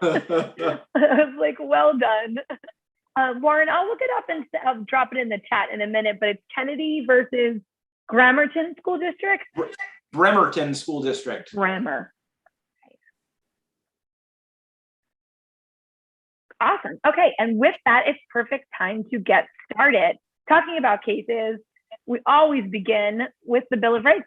I was like, well done. Warren, I'll look it up and I'll drop it in the chat in a minute, but it's Kennedy versus Bremerton School District? Bremerton School District. Bremer. Awesome. Okay, and with that, it's perfect time to get started. Talking about cases, we always begin with the Bill of Rights.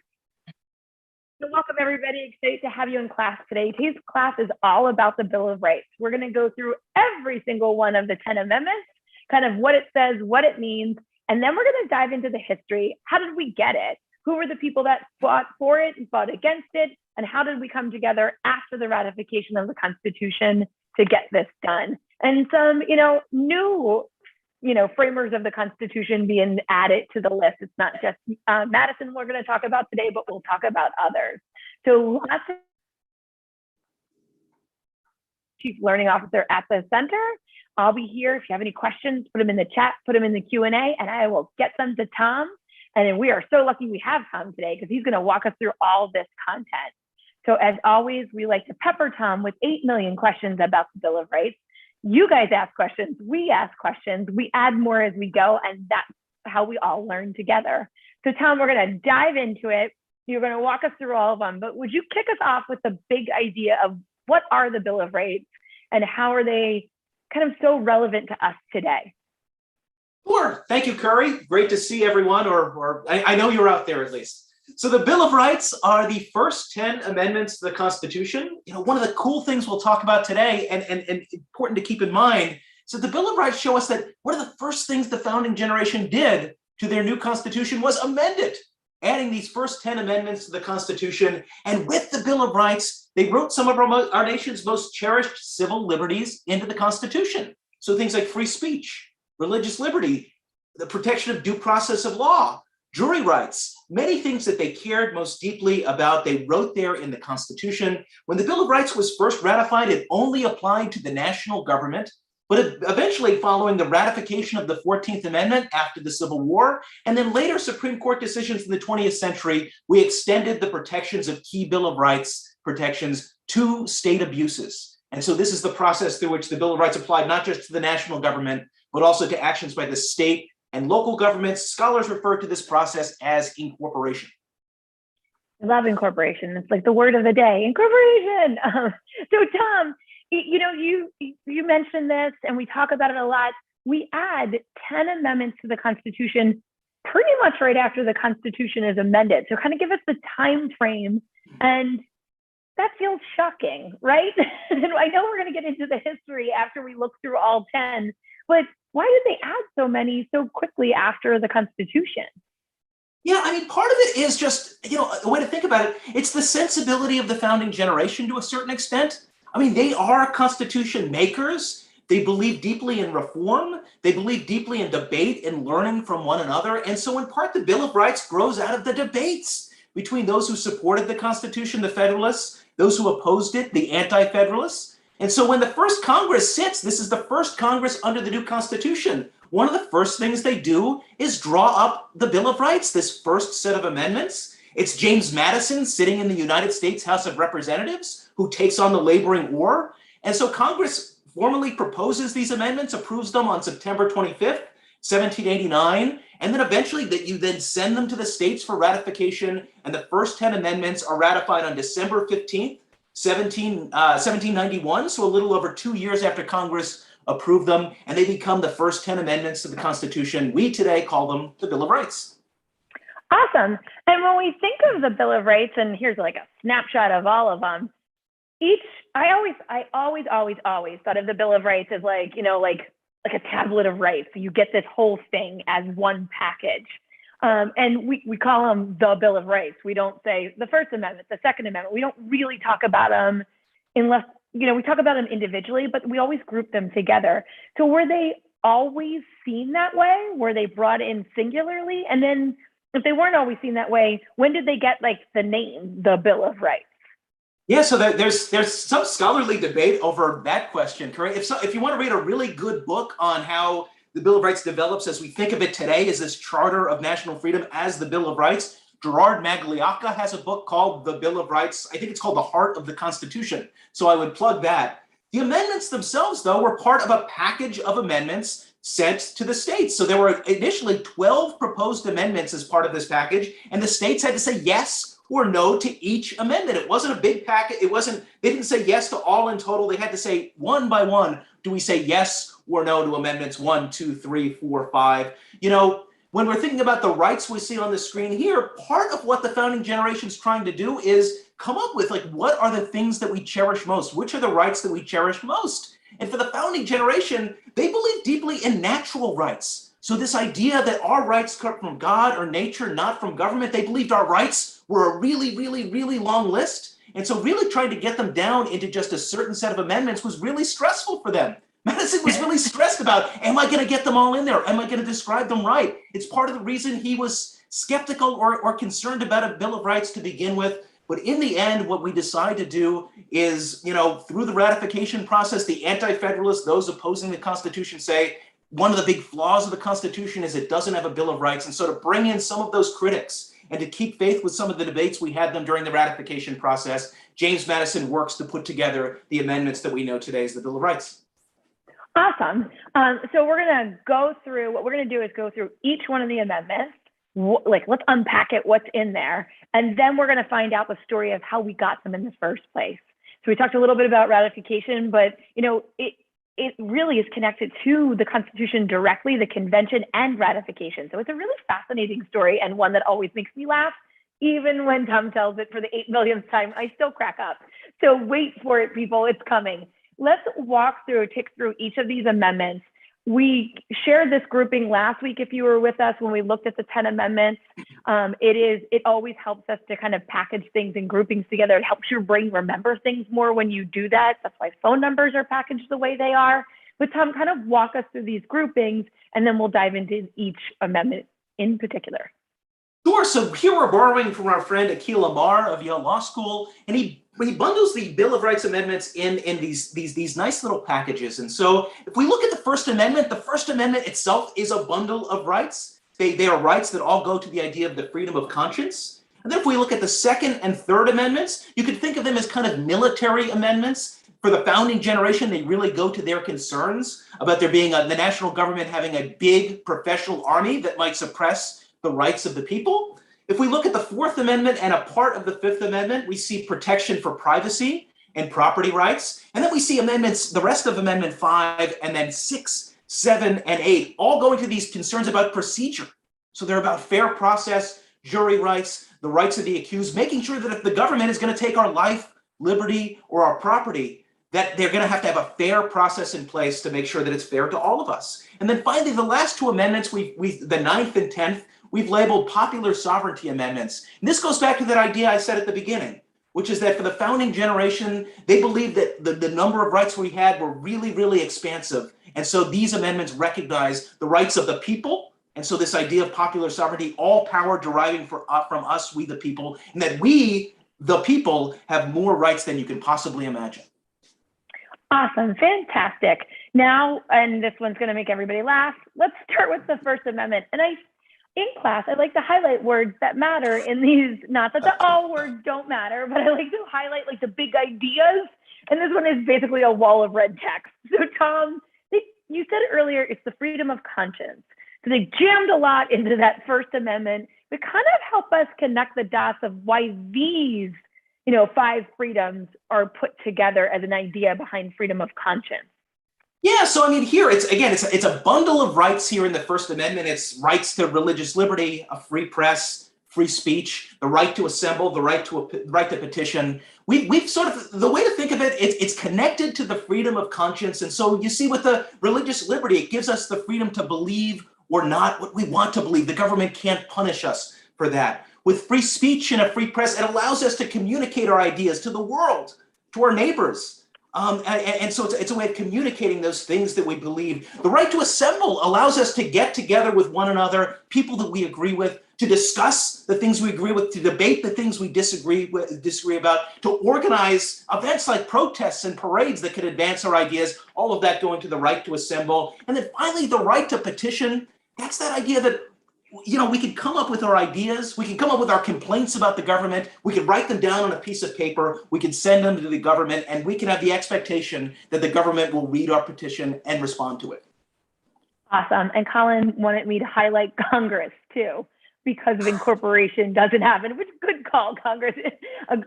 So welcome everybody, excited to have you in class today. Today's class is all about the Bill of Rights. We're gonna go through every single one of the 10 amendments, kind of what it says, what it means, and then we're gonna dive into the history. How did we get it? Who were the people that fought for it and fought against it? And how did we come together after the ratification of the Constitution to get this done? And some, new, framers of the Constitution being added to the list. It's not just Madison we're going to talk about today, but we'll talk about others. So lots of Chief Learning Officer at the center. I'll be here. If you have any questions, put them in the chat, put them in the Q&A, and I will get them to Tom. And then we are so lucky we have Tom today because he's going to walk us through all this content. So as always, we like to pepper Tom with 8 million questions about the Bill of Rights. You guys ask questions, we ask questions, we add more as we go, and that's how we all learn together. So Tom, we're gonna dive into it. You're gonna walk us through all of them, but would you kick us off with the big idea of what are the Bill of Rights and how are they kind of so relevant to us today? Sure, thank you, Curry. Great to see everyone, or I know you're out there at least. So the Bill of Rights are the first 10 amendments to the Constitution. One of the cool things we'll talk about today, and important to keep in mind, is that the Bill of Rights show us that one of the first things the founding generation did to their new Constitution was amend it, adding these first 10 amendments to the Constitution. And with the Bill of Rights, they wrote some of our nation's most cherished civil liberties into the Constitution. So things like free speech, religious liberty, the protection of due process of law, jury rights, many things that they cared most deeply about, they wrote there in the Constitution. When the Bill of Rights was first ratified, it only applied to the national government, but eventually following the ratification of the 14th Amendment after the Civil War, and then later Supreme Court decisions in the 20th century, we extended the protections of key Bill of Rights protections to state abuses. And so this is the process through which the Bill of Rights applied not just to the national government, but also to actions by the state and local governments. Scholars refer to this process as incorporation. I love incorporation. It's like the word of the day, incorporation. So Tom, you mentioned this and we talk about it a lot. We add 10 amendments to the Constitution pretty much right after the Constitution is amended. So kind of give us the time frame, and that feels shocking, right? And I know we're going to get into the history after we look through all 10, but why did they add so many so quickly after the Constitution? Yeah, I mean, part of it is just, a way to think about it, it's the sensibility of the founding generation to a certain extent. I mean, they are Constitution makers. They believe deeply in reform. They believe deeply in debate and learning from one another. And so in part, the Bill of Rights grows out of the debates between those who supported the Constitution, the Federalists, those who opposed it, the Anti-Federalists. And so when the first Congress sits, this is the first Congress under the new Constitution, one of the first things they do is draw up the Bill of Rights, this first set of amendments. It's James Madison sitting in the United States House of Representatives who takes on the laboring oar. And so Congress formally proposes these amendments, approves them on September 25th, 1789, and then eventually you then send them to the states for ratification, and the first 10 amendments are ratified on December 15th, 1791, so a little over 2 years after Congress approved them, and they become the first 10 amendments to the Constitution. We today call them the Bill of Rights. Awesome. And when we think of the Bill of Rights, and here's like a snapshot of all of them, I always thought of the Bill of Rights as like a tablet of rights. So you get this whole thing as one package. And we call them the Bill of Rights. We don't say the First Amendment, the Second Amendment. We don't really talk about them unless, we talk about them individually, but we always group them together. So were they always seen that way? Were they brought in singularly? And then if they weren't always seen that way, when did they get like the name, the Bill of Rights? Yeah, so there's some scholarly debate over that question, Curry. If you want to read a really good book on how the Bill of Rights develops as we think of it today as this Charter of National Freedom as the Bill of Rights, Gerard Magliocca has a book called The Bill of Rights. I think it's called The Heart of the Constitution. So I would plug that. The amendments themselves, though, were part of a package of amendments sent to the states. So there were initially 12 proposed amendments as part of this package, and the states had to say yes or no to each amendment. It wasn't a big packet. They didn't say yes to all in total. They had to say one by one, do we say yes or no to amendments 1, 2, 3, 4, 5? When we're thinking about the rights we see on the screen here, part of what the founding generation is trying to do is come up with, what are the things that we cherish most? Which are the rights that we cherish most? And for the founding generation, they believe deeply in natural rights. So this idea that our rights come from God or nature, not from government, they believed our rights were a really, really, really long list. And so really trying to get them down into just a certain set of amendments was really stressful for them. Madison was really stressed about, am I going to get them all in there? Am I going to describe them right? It's part of the reason he was skeptical or concerned about a Bill of Rights to begin with. But in the end, what we decide to do is, through the ratification process, the anti-federalists, those opposing the Constitution, say one of the big flaws of the Constitution is it doesn't have a Bill of Rights. And so to bring in some of those critics and to keep faith with some of the debates we had them during the ratification process, James Madison works to put together the amendments that we know today as the Bill of Rights. Awesome. So we're going to go through, what we're going to do is go through each one of the amendments. Let's unpack it, what's in there. And then we're going to find out the story of how we got them in the first place. So we talked a little bit about ratification, but it really is connected to the Constitution directly, the convention and ratification. So it's a really fascinating story and one that always makes me laugh. Even when Tom tells it for the 8 millionth time, I still crack up. So wait for it, people, it's coming. Let's tick through each of these amendments. We shared this grouping last week, if you were with us, when we looked at the 10 amendments. It always helps us to kind of package things and groupings together. It helps your brain remember things more when you do that. That's why phone numbers are packaged the way they are. But Tom, kind of walk us through these groupings, and then we'll dive into each amendment in particular. Sure. So here we're borrowing from our friend Akhil Amar of Yale Law School, and he bundles the Bill of Rights amendments in these nice little packages. And so if we look at the First Amendment itself is a bundle of rights. They are rights that all go to the idea of the freedom of conscience. And then if we look at the Second and Third Amendments, you could think of them as kind of military amendments. For the founding generation, they really go to their concerns about there being the national government having a big professional army that might suppress the rights of the people. If we look at the Fourth Amendment and a part of the Fifth Amendment, we see protection for privacy and property rights. And then we see amendments, the rest of Amendment 5 and then 6, 7, and 8, all going to these concerns about procedure. So they're about fair process, jury rights, the rights of the accused, making sure that if the government is going to take our life, liberty, or our property, that they're going to have a fair process in place to make sure that it's fair to all of us. And then finally, the last two amendments, the 9th and 10th, we've labeled popular sovereignty amendments. And this goes back to that idea I said at the beginning, which is that for the founding generation, they believed that the number of rights we had were really, really expansive. And so these amendments recognize the rights of the people. And so this idea of popular sovereignty, all power deriving from us, we the people, and that we, the people, have more rights than you can possibly imagine. Awesome, fantastic. Now, and this one's going to make everybody laugh, let's start with the First Amendment. And in class, I like to highlight words that matter in these, not that all words don't matter, but I like to highlight the big ideas. And this one is basically a wall of red text. So Tom, you said earlier, it's the freedom of conscience. So they jammed a lot into that First Amendment, but kind of help us connect the dots of why these 5 freedoms are put together as an idea behind freedom of conscience. Yeah, so I mean, here it's a bundle of rights here in the First Amendment. It's rights to religious liberty, a free press, free speech, the right to assemble, the right to petition. We've sort of, the way to think of it, it's connected to the freedom of conscience. And so you see with the religious liberty, it gives us the freedom to believe or not what we want to believe. The government can't punish us for that. With free speech and a free press, it allows us to communicate our ideas to the world, to our neighbors. And so it's a way of communicating those things that we believe. The right to assemble allows us to get together with one another, people that we agree with, to discuss the things we agree with, to debate the things we disagree about, to organize events like protests and parades that could advance our ideas, all of that going to the right to assemble. And then finally, the right to petition. That's that idea that we could come up with our ideas, we can come up with our complaints about the government, we can write them down on a piece of paper, we can send them to the government, and we can have the expectation that the government will read our petition and respond to it. Awesome. And Colin wanted me to highlight Congress too, because of incorporation doesn't happen, which good call, Congress.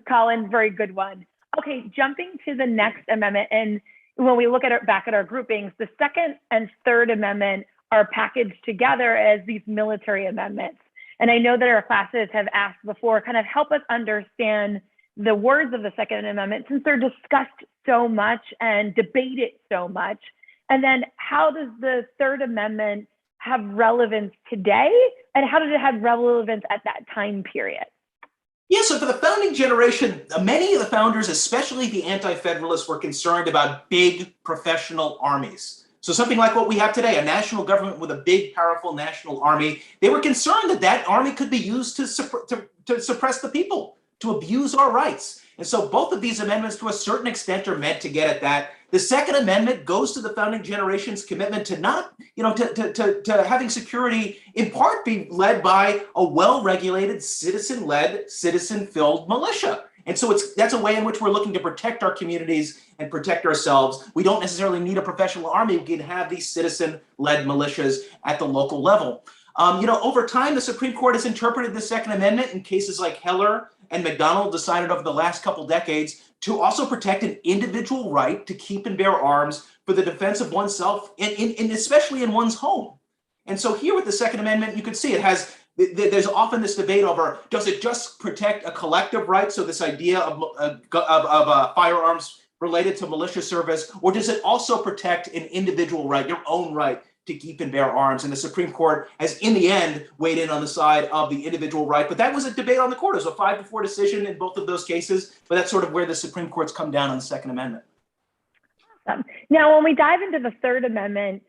Colin, very good one. Okay, jumping to the next amendment. And when we look at back at our groupings, the Second and Third Amendment are packaged together as these military amendments. And I know that our classes have asked before, kind of help us understand the words of the Second Amendment since they're discussed so much and debated so much. And then how does the Third Amendment have relevance today? And how did it have relevance at that time period? Yeah, so for the founding generation, many of the founders, especially the anti-federalists, were concerned about big professional armies. So something like what we have today, a national government with a big, powerful national army. They were concerned that that army could be used to suppress the people, to abuse our rights. And so both of these amendments, to a certain extent, are meant to get at that. The Second Amendment goes to the founding generation's commitment to not, to having security in part be led by a well-regulated, citizen-led, citizen-filled militia. And so that's a way in which we're looking to protect our communities and protect ourselves. We don't necessarily need a professional army. We can have these citizen-led militias at the local level. Over time, the Supreme Court has interpreted the Second Amendment in cases like Heller and McDonald decided over the last couple decades to also protect an individual right to keep and bear arms for the defense of oneself and especially in one's home. And so here with the Second Amendment, you can see there's often this debate over, does it just protect a collective right? So this idea of firearms related to militia service, or does it also protect an individual right, your own right to keep and bear arms? And the Supreme Court has, in the end, weighed in on the side of the individual right. But that was a debate on the court. It was a 5-4 decision in both of those cases. But that's sort of where the Supreme Court's come down on the Second Amendment. Awesome. Now, when we dive into the Third Amendment,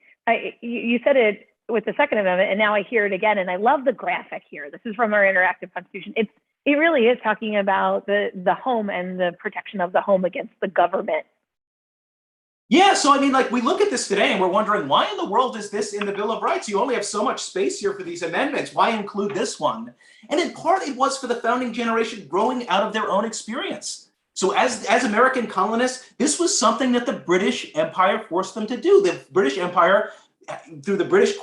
you said it with the Second Amendment, and now I hear it again. And I love the graphic here. This is from our interactive Constitution. It really is talking about the home and the protection of the home against the government. Yeah, so I mean, we look at this today and we're wondering, why in the world is this in the Bill of Rights? You only have so much space here for these amendments. Why include this one? And in part, it was for the founding generation growing out of their own experience. So as American colonists, this was something that the British Empire forced them to do. The British Empire, through the British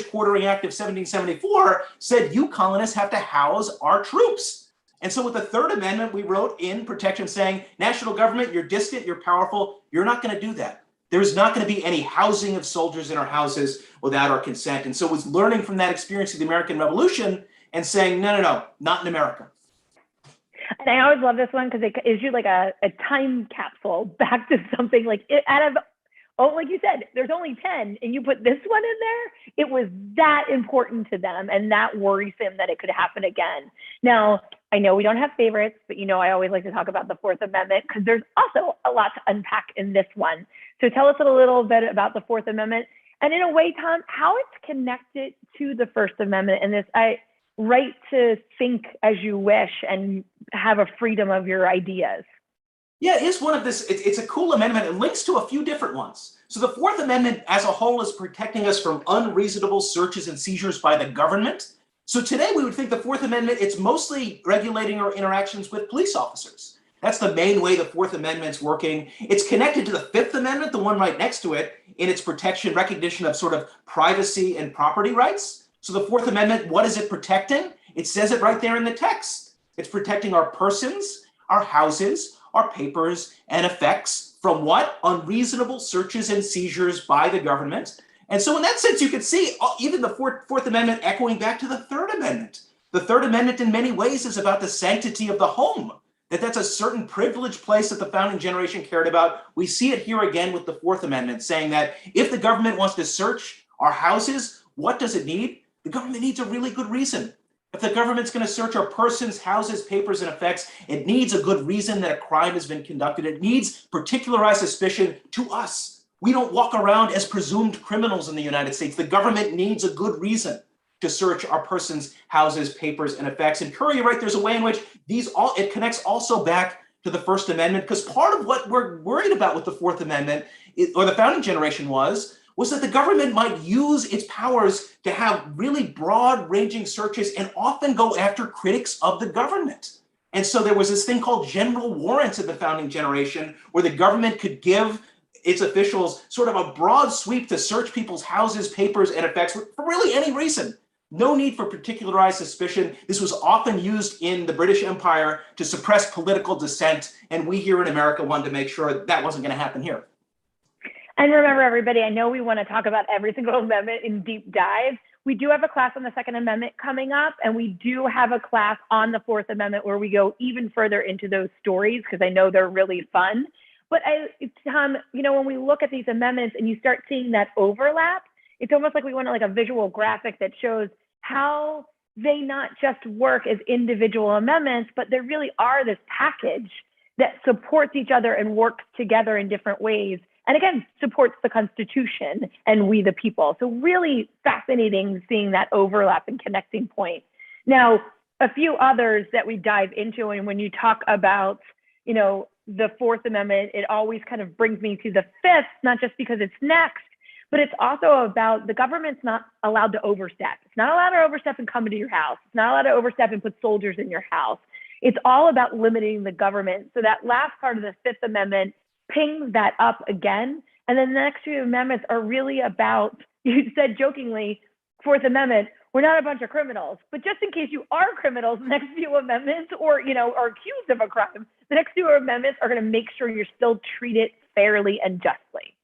Quartering Act of 1774, said, you colonists have to house our troops. And so with the Third Amendment, we wrote in protection saying, national government, you're distant, you're powerful, you're not going to do that. There's not going to be any housing of soldiers in our houses without our consent. And so it was learning from that experience of the American Revolution and saying, no, not in America. And I always love this one because it is like a time capsule back to something like like you said, there's only 10 and you put this one in there. It was that important to them and that worrisome that it could happen again. Now, I know we don't have favorites, but I always like to talk about the Fourth Amendment because there's also a lot to unpack in this one. So tell us a little bit about the Fourth Amendment and in a way, Tom, how it's connected to the First Amendment and this right to think as you wish and have a freedom of your ideas. Yeah, it is one of this. It's a cool amendment. It links to a few different ones. So the Fourth Amendment as a whole is protecting us from unreasonable searches and seizures by the government. So today we would think the Fourth Amendment, it's mostly regulating our interactions with police officers. That's the main way the Fourth Amendment's working. It's connected to the Fifth Amendment, the one right next to it, in its recognition of sort of privacy and property rights. So the Fourth Amendment, what is it protecting? It says it right there in the text. It's protecting our persons, our houses, our papers and effects from what? Unreasonable searches and seizures by the government. And so in that sense, you could see even the Fourth Amendment echoing back to the Third Amendment. The Third Amendment in many ways is about the sanctity of the home, that's a certain privileged place that the founding generation cared about. We see it here again with the Fourth Amendment saying that if the government wants to search our houses, what does it need? The government needs a really good reason. If the government's going to search our persons, houses, papers, and effects, it needs a good reason that a crime has been conducted. It needs particularized suspicion to us. We don't walk around as presumed criminals in the United States. The government needs a good reason to search our persons, houses, papers, and effects. And Curry, you're right, there's a way in which it connects also back to the First Amendment, because part of what we're worried about with the Fourth Amendment, or the founding generation was was that the government might use its powers to have really broad-ranging searches and often go after critics of the government. And so there was this thing called general warrants in the founding generation, where the government could give its officials sort of a broad sweep to search people's houses, papers, and effects for really any reason. No need for particularized suspicion. This was often used in the British Empire to suppress political dissent, and we here in America wanted to make sure that wasn't going to happen here. And remember, everybody, I know we want to talk about every single amendment in deep dive. We do have a class on the Second Amendment coming up, and we do have a class on the Fourth Amendment where we go even further into those stories, because I know they're really fun. But Tom, you know, when we look at these amendments and you start seeing that overlap, it's almost like we want like a visual graphic that shows how they not just work as individual amendments, but they really are this package that supports each other and works together in different ways. And again, supports the Constitution and we the people. So really fascinating seeing that overlap and connecting point. Now, a few others that we dive into, and when you talk about, you know, the Fourth Amendment, it always kind of brings me to the Fifth, not just because it's next, but it's also about the government's not allowed to overstep. It's not allowed to overstep and come into your house. It's not allowed to overstep and put soldiers in your house. It's all about limiting the government. So that last part of the Fifth Amendment pings that up again. And then the next few amendments are really about, you said jokingly, Fourth Amendment, we're not a bunch of criminals, but just in case you are criminals, the next few amendments, or, you know, are accused of a crime, the next few amendments are going to make sure you're still treated fairly and justly.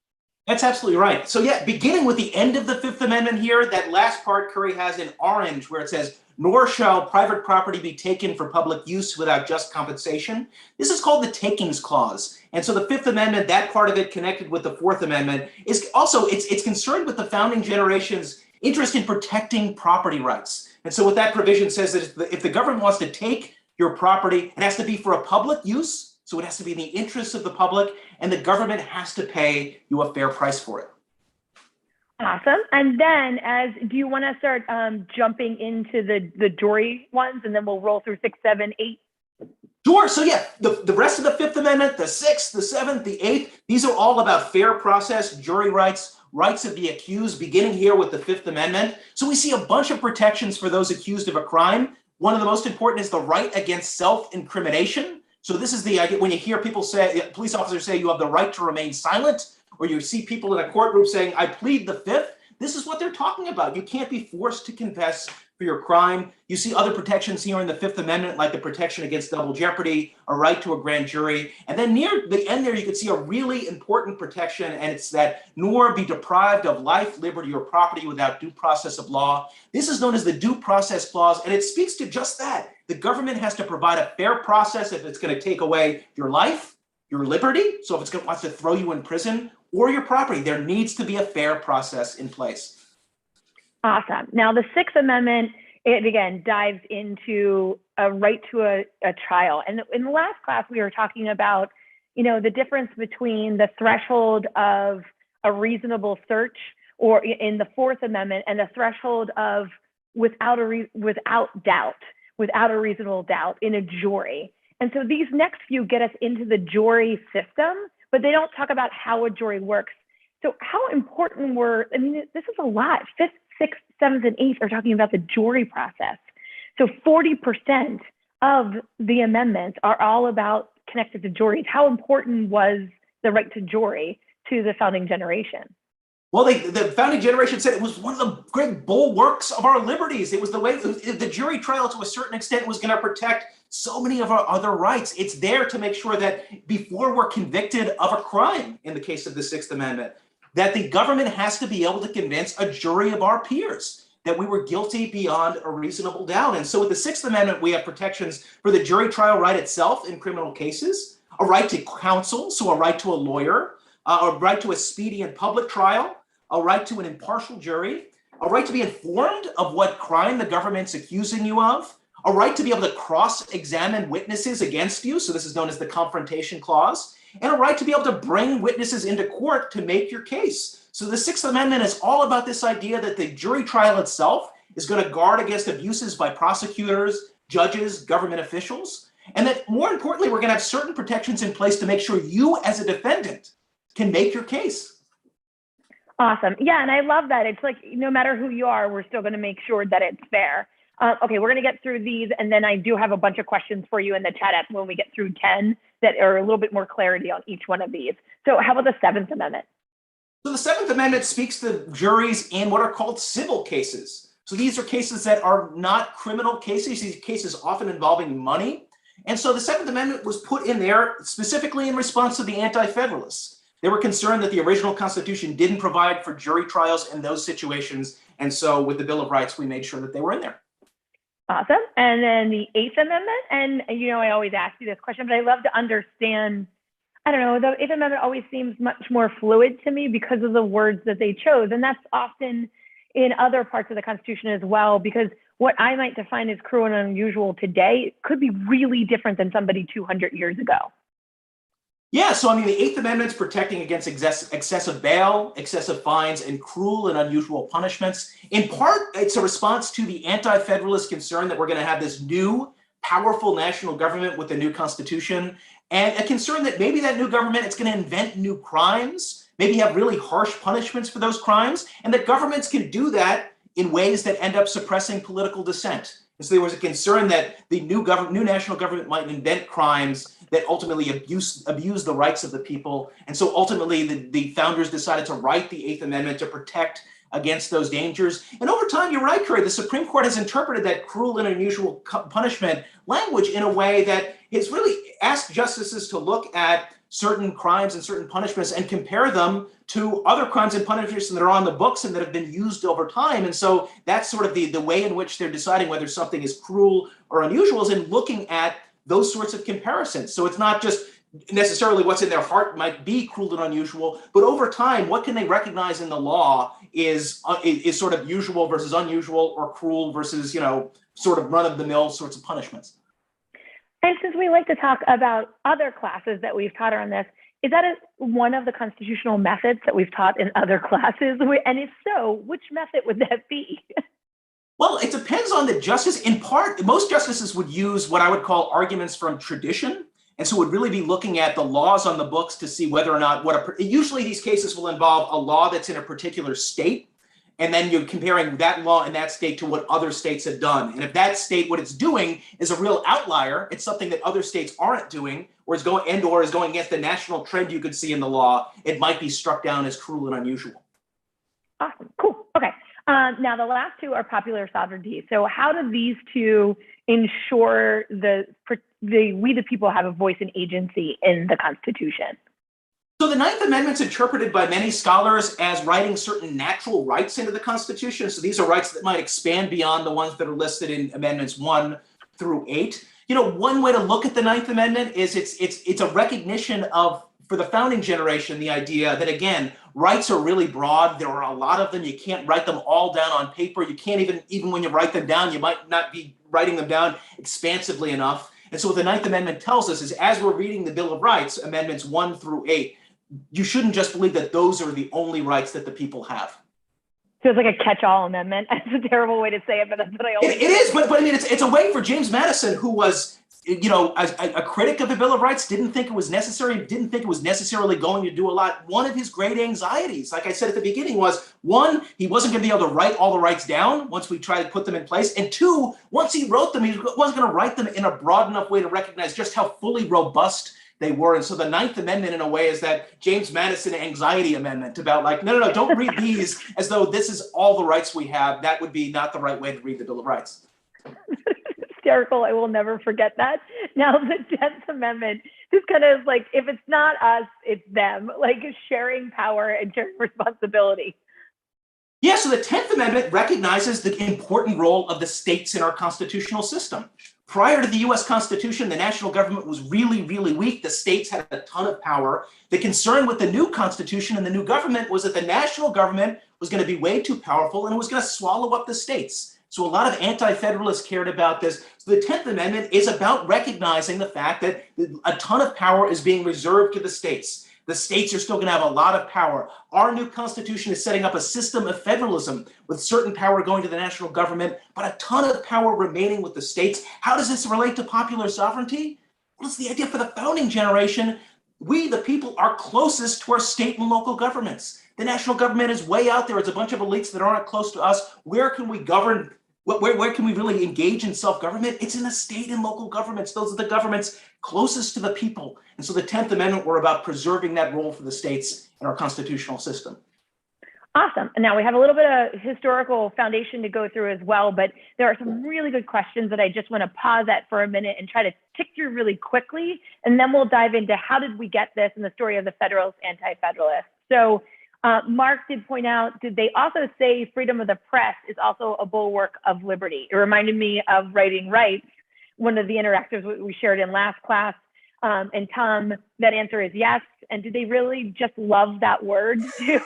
That's absolutely right. So yeah, beginning with the end of the Fifth Amendment here, that last part Curry has in orange where it says, nor shall private property be taken for public use without just compensation. This is called the Takings Clause. And so the Fifth Amendment, that part of it connected with the Fourth Amendment, is also, it's concerned with the founding generation's interest in protecting property rights. And so what that provision says that if the government wants to take your property, it has to be for a public use. So it has to be in the interest of the public, and the government has to pay you a fair price for it. Awesome. And then do you want to start jumping into the jury ones, and then we'll roll through 6, 7, 8? Sure. So yeah, the rest of the Fifth Amendment, the Sixth, the Seventh, the Eighth, these are all about fair process, jury rights, rights of the accused, beginning here with the Fifth Amendment. So we see a bunch of protections for those accused of a crime. One of the most important is the right against self-incrimination. So this is the idea when you hear people say, police officers say you have the right to remain silent, or you see people in a courtroom saying, I plead the Fifth. This is what they're talking about. You can't be forced to confess for your crime. You see other protections here in the Fifth Amendment, like the protection against double jeopardy, a right to a grand jury. And then near the end there, you can see a really important protection, and it's that nor be deprived of life, liberty, or property without due process of law. This is known as the Due Process Clause, and it speaks to just that. The government has to provide a fair process if it's going to take away your life, your liberty, so if it's going to want to throw you in prison, or your property. There needs to be a fair process in place. Awesome. Now, the Sixth Amendment, it again dives into a right to a trial. And in the last class, we were talking about, you know, the difference between the threshold of a reasonable search, or in the Fourth Amendment, and the threshold of without a reasonable doubt in a jury. And so these next few get us into the jury system, but they don't talk about how a jury works. So how important this is a lot. Fifth, Sixth, Seventh, and Eighth are talking about the jury process. So 40% of the amendments are all about connected to juries. How important was the right to jury to the founding generation? Well, the founding generation said it was one of the great bulwarks of our liberties. It was the way the jury trial, to a certain extent, was going to protect so many of our other rights. It's there to make sure that before we're convicted of a crime, in the case of the Sixth Amendment, that the government has to be able to convince a jury of our peers that we were guilty beyond a reasonable doubt. And so with the Sixth Amendment, we have protections for the jury trial right itself in criminal cases, a right to counsel, so a right to a lawyer, a right to a speedy and public trial, a right to an impartial jury, a right to be informed of what crime the government's accusing you of, a right to be able to cross-examine witnesses against you, so this is known as the Confrontation Clause, and a right to be able to bring witnesses into court to make your case. So the Sixth Amendment is all about this idea that the jury trial itself is going to guard against abuses by prosecutors, judges, government officials, and that more importantly, we're going to have certain protections in place to make sure you as a defendant can make your case. Awesome. Yeah, and I love that. It's like no matter who you are, we're still going to make sure that it's fair. Okay, we're going to get through these, and then I do have a bunch of questions for you in the chat app when we get through 10 that are a little bit more clarity on each one of these. So how about the Seventh Amendment? So the Seventh Amendment speaks to juries in what are called civil cases. So these are cases that are not criminal cases. These cases often involving money. And so the Seventh Amendment was put in there specifically in response to the Anti-Federalists. They were concerned that the original Constitution didn't provide for jury trials in those situations. And so with the Bill of Rights, we made sure that they were in there. Awesome. And then the Eighth Amendment. And, I always ask you this question, but I love to understand, I don't know, the Eighth Amendment always seems much more fluid to me because of the words that they chose. And that's often in other parts of the Constitution as well, because what I might define as cruel and unusual today could be really different than somebody 200 years ago. Yeah, so I mean, the Eighth Amendment's protecting against excessive bail, excessive fines, and cruel and unusual punishments. In part, it's a response to the anti-federalist concern that we're going to have this new, powerful national government with the new Constitution, and a concern that maybe that new government is going to invent new crimes, maybe have really harsh punishments for those crimes, and that governments can do that in ways that end up suppressing political dissent. And so there was a concern that the new national government might invent crimes that ultimately abuse the rights of the people. And so ultimately the founders decided to write the Eighth Amendment to protect against those dangers. And over time, you're right, Curry, the Supreme Court has interpreted that cruel and unusual punishment language in a way that has really asked justices to look at certain crimes and certain punishments and compare them to other crimes and punishments that are on the books and that have been used over time. And so that's sort of the way in which they're deciding whether something is cruel or unusual, is in looking at those sorts of comparisons. So it's not just necessarily what's in their heart might be cruel and unusual, but over time, what can they recognize in the law is sort of usual versus unusual, or cruel versus, sort of run-of-the-mill sorts of punishments. And since we like to talk about other classes that we've taught on this, is that one of the constitutional methods that we've taught in other classes? And if so, which method would that be? Well, it depends on the justice. In part, most justices would use what I would call arguments from tradition. And so would really be looking at the laws on the books to see whether or not usually these cases will involve a law that's in a particular state. And then you're comparing that law in that state to what other states have done. And if that state, what it's doing is a real outlier, it's something that other states aren't doing, or is going against the national trend you could see in the law, it might be struck down as cruel and unusual. Awesome, cool, okay. Now the last two are popular sovereignty. So how do these two ensure we the people have a voice and agency in the Constitution? So the Ninth Amendment's interpreted by many scholars as writing certain natural rights into the Constitution. So these are rights that might expand beyond the ones that are listed in Amendments 1 through 8. One way to look at the Ninth Amendment is it's a recognition of, for the founding generation, the idea that, again, rights are really broad. There are a lot of them. You can't write them all down on paper. You can't even when you write them down, you might not be writing them down expansively enough. And so what the Ninth Amendment tells us is, as we're reading the Bill of Rights, Amendments 1 through 8, you shouldn't just believe that those are the only rights that the people have. So it's like a catch-all amendment. It's a terrible way to say it, but that's what I always It is, but I mean, it's a way for James Madison, who was, a critic of the Bill of Rights, didn't think it was necessarily going to do a lot. One of his great anxieties, like I said at the beginning, was, one, he wasn't going to be able to write all the rights down once we tried to put them in place. And two, once he wrote them, he wasn't going to write them in a broad enough way to recognize just how fully robust they were. And so the Ninth Amendment, in a way, is that James Madison anxiety amendment about, like, no, don't read these as though this is all the rights we have. That would be not the right way to read the Bill of Rights. Hysterical. I will never forget that. Now, the 10th Amendment, this kind of like, if it's not us, it's them, like sharing power and sharing responsibility. Yeah, so the 10th Amendment recognizes the important role of the states in our constitutional system. Prior to the US Constitution, the national government was really, really weak. The states had a ton of power. The concern with the new Constitution and the new government was that the national government was going to be way too powerful and it was going to swallow up the states. So a lot of anti-federalists cared about this. So the 10th Amendment is about recognizing the fact that a ton of power is being reserved to the states. The states are still going to have a lot of power. Our new Constitution is setting up a system of federalism with certain power going to the national government, but a ton of power remaining with the states. How does this relate to popular sovereignty? Well, it's the idea for the founding generation. we, the people, are closest to our state and local governments. The national government is way out there. It's a bunch of elites that aren't close to us. Where can we govern? Where can we really engage in self-government? It's in the state and local governments. Those are the governments closest to the people. And so the 10th Amendment were about preserving that role for the states in our constitutional system. Awesome. And now we have a little bit of historical foundation to go through as well, but there are some really good questions that I just want to pause at for a minute and try to tick through really quickly. And then we'll dive into how did we get this and the story of the Federalists, Anti-Federalists. So Mark did point out, did they also say freedom of the press is also a bulwark of liberty? It reminded me of Writing Rights, one of the interactives we shared in last class. And Tom, that answer is yes. And do they really just love that word too?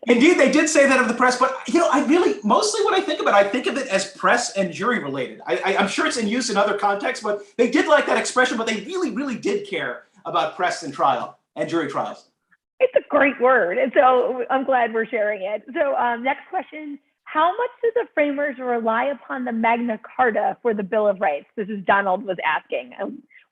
Indeed, they did say that of the press, but I really, mostly when I think about it, I think of it as press and jury related. I'm sure it's in use in other contexts, but they did like that expression, but they really, really did care about press and trial and jury trials. It's a great word. And so I'm glad we're sharing it. So next question, how much do the framers rely upon the Magna Carta for the Bill of Rights? This is Donald was asking.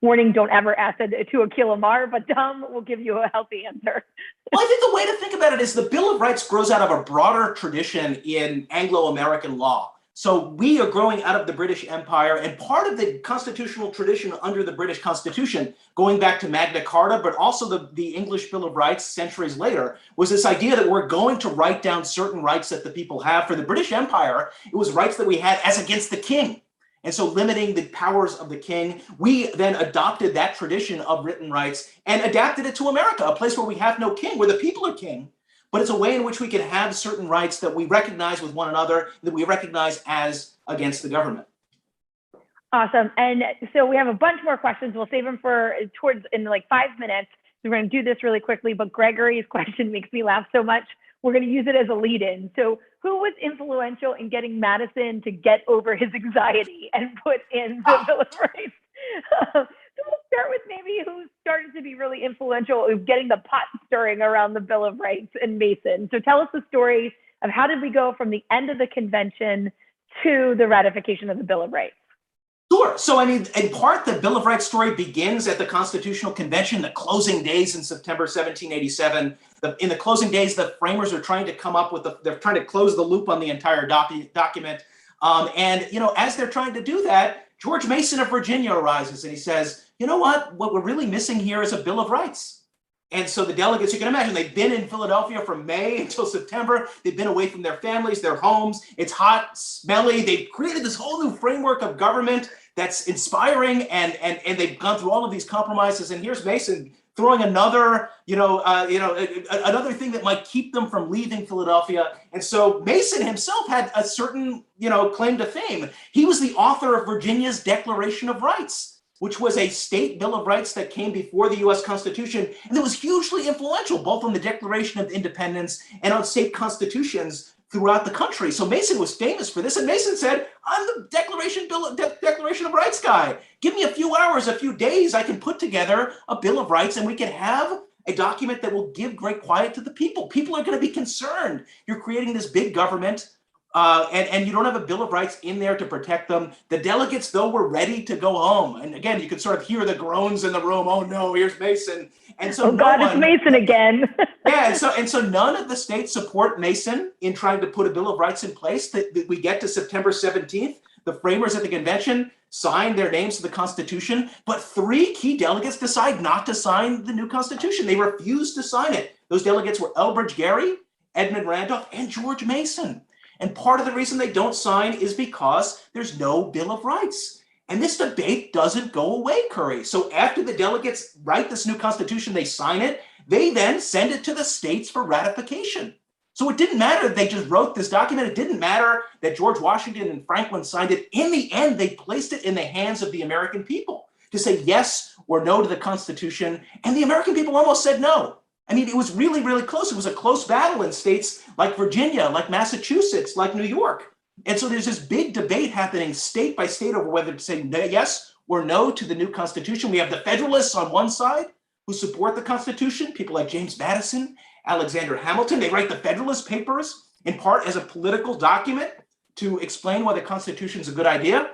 Warning, don't ever ask it to Akhil Amar, but Tom will give you a healthy answer. Well, I think the way to think about it is the Bill of Rights grows out of a broader tradition in Anglo-American law. So we are growing out of the British Empire, and part of the constitutional tradition under the British Constitution, going back to Magna Carta, but also the English Bill of Rights centuries later, was this idea that we're going to write down certain rights that the people have. For the British Empire, it was rights that we had as against the king. And so limiting the powers of the king, we then adopted that tradition of written rights and adapted it to America, a place where we have no king, where the people are king, but it's a way in which we can have certain rights that we recognize with one another, that we recognize as against the government. Awesome. And so we have a bunch more questions. We'll save them for in like 5 minutes. So we're going to do this really quickly, but Gregory's question makes me laugh so much. We're going to use it as a lead-in. So who was influential in getting Madison to get over his anxiety and put in the Bill of Rights? So we'll start with maybe who started to be really influential in getting the pot stirring around the Bill of Rights and Mason. So tell us the story of how did we go from the end of the convention to the ratification of the Bill of Rights? Sure. So, I mean, in part, the Bill of Rights story begins at the Constitutional Convention, the closing days in September 1787. In the closing days, the framers are trying to come up with, they're trying to close the loop on the entire document. As they're trying to do that, George Mason of Virginia arises and he says, you know what we're really missing here is a Bill of Rights. And so the delegates, you can imagine, they've been in Philadelphia from May until September. They've been away from their families, their homes. It's hot, smelly. They've created this whole new framework of government that's inspiring, and they've gone through all of these compromises. And here's Mason throwing another, another thing that might keep them from leaving Philadelphia. And so Mason himself had a certain, claim to fame. He was the author of Virginia's Declaration of Rights, which was a state Bill of Rights that came before the U.S. Constitution, and it was hugely influential, both on the Declaration of Independence and on state constitutions throughout the country. So Mason was famous for this, and Mason said, I'm the Declaration of Rights guy. Give me a few hours, a few days, I can put together a Bill of Rights, and we can have a document that will give great quiet to the people. People are going to be concerned. You're creating this big government, and you don't have a Bill of Rights in there to protect them. The delegates, though, were ready to go home. And again, you could sort of hear the groans in the room. Oh no, here's Mason. And so it's Mason again. Yeah, and so none of the states support Mason in trying to put a Bill of Rights in place. That we get to September 17th, the framers at the convention sign their names to the Constitution, but 3 key delegates decide not to sign the new Constitution. They refuse to sign it. Those delegates were Elbridge Gerry, Edmund Randolph, and George Mason. And part of the reason they don't sign is because there's no Bill of Rights. And this debate doesn't go away, Curry. So after the delegates write this new Constitution, they sign it, they then send it to the states for ratification. So it didn't matter that they just wrote this document. It didn't matter that George Washington and Franklin signed it. In the end, they placed it in the hands of the American people to say yes or no to the Constitution. And the American people almost said no. I mean, it was really, really close. It was a close battle in states like Virginia, like Massachusetts, like New York. And so there's this big debate happening state by state over whether to say yes or no to the new Constitution. We have the Federalists on one side who support the Constitution, people like James Madison, Alexander Hamilton. They write the Federalist Papers in part as a political document to explain why the Constitution is a good idea.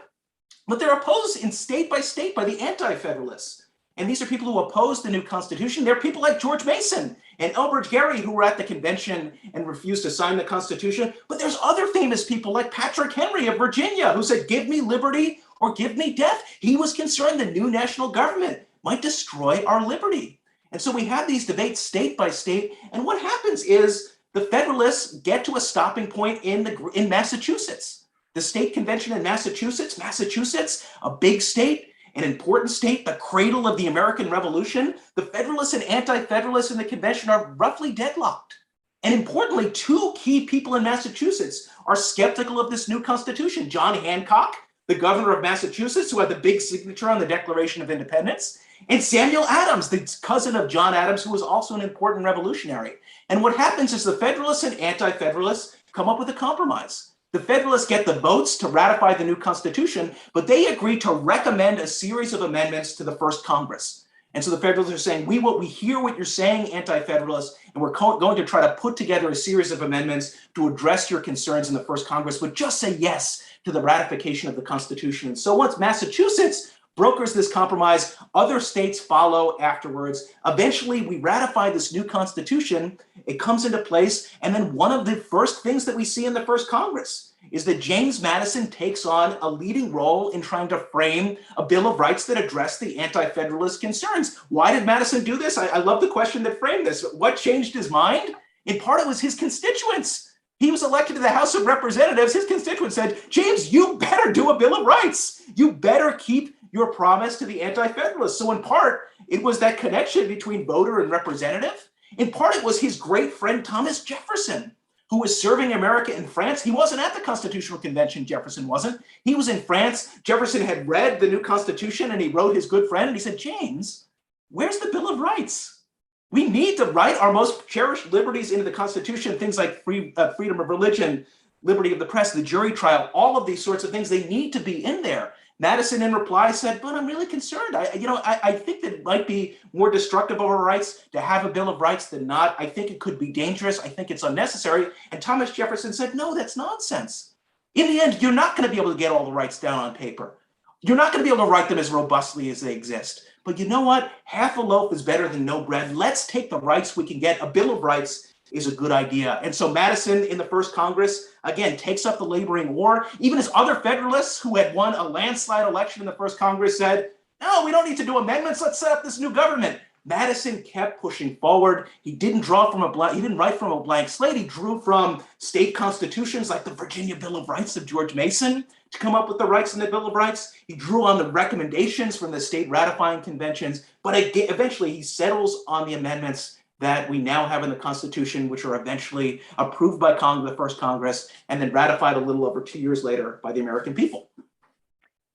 But they're opposed in state by the Anti-Federalists. And these are people who oppose the new Constitution. They're people like George Mason and Elbridge Gerry, who were at the convention and refused to sign the Constitution. But there's other famous people like Patrick Henry of Virginia, who said, give me liberty or give me death. He was concerned the new national government might destroy our liberty. And so we have these debates state by state. And what happens is the Federalists get to a stopping point in Massachusetts. The state convention in Massachusetts, a big state, an important state, the cradle of the American Revolution. The Federalists and Anti-Federalists in the convention are roughly deadlocked. And importantly, two key people in Massachusetts are skeptical of this new Constitution. John Hancock, the governor of Massachusetts, who had the big signature on the Declaration of Independence, and Samuel Adams, the cousin of John Adams, who was also an important revolutionary. And what happens is the Federalists and Anti-Federalists come up with a compromise. The Federalists get the votes to ratify the new Constitution, but they agree to recommend a series of amendments to the first Congress. And so the Federalists are saying, we hear what you're saying, Anti-Federalists, and we're going to try to put together a series of amendments to address your concerns in the first Congress, but just say yes to the ratification of the Constitution. And so once Massachusetts brokers this compromise, other states follow afterwards. Eventually, we ratify this new Constitution. It comes into place. And then one of the first things that we see in the first Congress is that James Madison takes on a leading role in trying to frame a Bill of Rights that addressed the Anti-Federalist concerns. Why did Madison do this? I love the question that framed this. What changed his mind? In part, it was his constituents. He was elected to the House of Representatives. His constituents said, James, you better do a Bill of Rights. You better keep your promise to the Anti-Federalists. So in part, it was that connection between voter and representative. In part, it was his great friend, Thomas Jefferson, who was serving America in France. He wasn't at the Constitutional Convention, Jefferson wasn't. He was in France. Jefferson had read the new Constitution and he wrote his good friend and he said, James, where's the Bill of Rights? We need to write our most cherished liberties into the Constitution, things like freedom of religion, liberty of the press, the jury trial, all of these sorts of things, they need to be in there. Madison, in reply, said, but I'm really concerned. I think that it might be more destructive of our rights to have a Bill of Rights than not. I think it could be dangerous. I think it's unnecessary. And Thomas Jefferson said, no, that's nonsense. In the end, you're not going to be able to get all the rights down on paper. You're not going to be able to write them as robustly as they exist. But you know what? Half a loaf is better than no bread. Let's take the rights we can get. A Bill of Rights is a good idea. And so Madison in the first Congress, again, takes up the laboring war. Even as other Federalists who had won a landslide election in the first Congress said, no, we don't need to do amendments. Let's set up this new government. Madison kept pushing forward. He didn't write from a blank slate. He drew from state constitutions like the Virginia Bill of Rights of George Mason to come up with the rights in the Bill of Rights. He drew on the recommendations from the state ratifying conventions, but eventually he settles on the amendments that we now have in the Constitution, which are eventually approved by the first Congress and then ratified a little over 2 years later by the American people.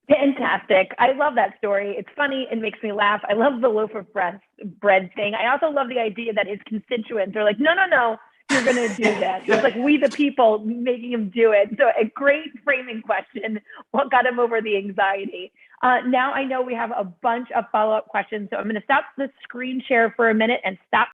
Fantastic. I love that story. It's funny. It makes me laugh. I love the loaf of bread thing. I also love the idea that his constituents are like, no, you're going to do that. It's like we, the people, making him do it. So a great framing question. What got him over the anxiety? Now I know we have a bunch of follow-up questions. So I'm going to stop the screen share for a minute and stop